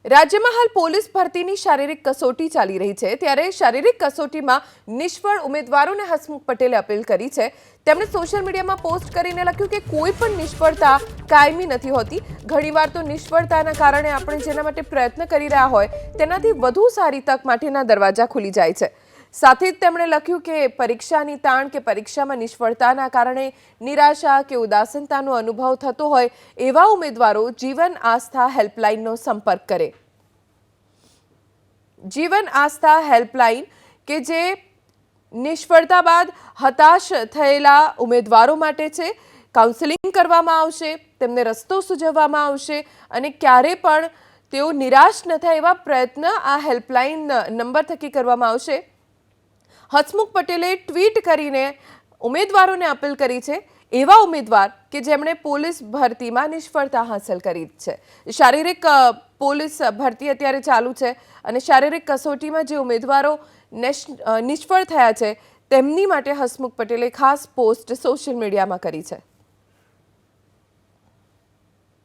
રાજ્યમાં હાલ પોલીસ ભરતીની શારીરિક કસોટી ચાલી રહી છે ત્યારે શારીરિક કસોટીમાં નિષ્ફળ ઉમેદવારોને હસમુખ પટેલે અપીલ કરી છે। તેમણે સોશિયલ મીડિયામાં પોસ્ટ કરીને લખ્યું કે કોઈ પણ નિષ્ફળતા કાયમી નથી હોતી। ઘણીવાર તો નિષ્ફળતાના કારણે આપણે જેના માટે પ્રયત્ન કરી રહ્યા હોય તેનાથી વધુ સારી તક માટેના દરવાજા ખુલી જાય છે। સાથે જ તેમણે લખ્યું કે પરીક્ષાની તાણ કે પરીક્ષામાં નિષ્ફળતાના કારણે નિરાશા કે ઉદાસીનતાનો અનુભવ થતો હોય એવા ઉમેદવારો જીવન આસ્થા હેલ્પલાઇનનો સંપર્ક કરે। જીવન આસ્થા હેલ્પલાઇન કે જે નિષ્ફળતા બાદ હતાશ થયેલા ઉમેદવારો માટે છે। કાઉન્સેલિંગ કરવામાં આવશે, તેમને રસ્તો સૂચવવામાં આવશે અને ક્યારે પણ તેઓ નિરાશ ન થાય એવા પ્રયત્ન આ હેલ્પલાઇન નંબર થકી કરવામાં આવશે। હસમુખ પટેલે ટ્વીટ કરીને ઉમેદવારોને અપીલ કરી છે એવા ઉમેદવાર કે જેમણે પોલીસ ભરતીમાં નિષ્ફળતા હાંસલ કરી છે। શારીરિક પોલીસ ભરતી અત્યારે ચાલુ છે અને શારીરિક કસોટીમાં જે ઉમેદવારો નિષ્ફળ થયા છે તેમની માટે હસમુખ પટેલે ખાસ પોસ્ટ સોશિયલ મીડિયામાં કરી છે।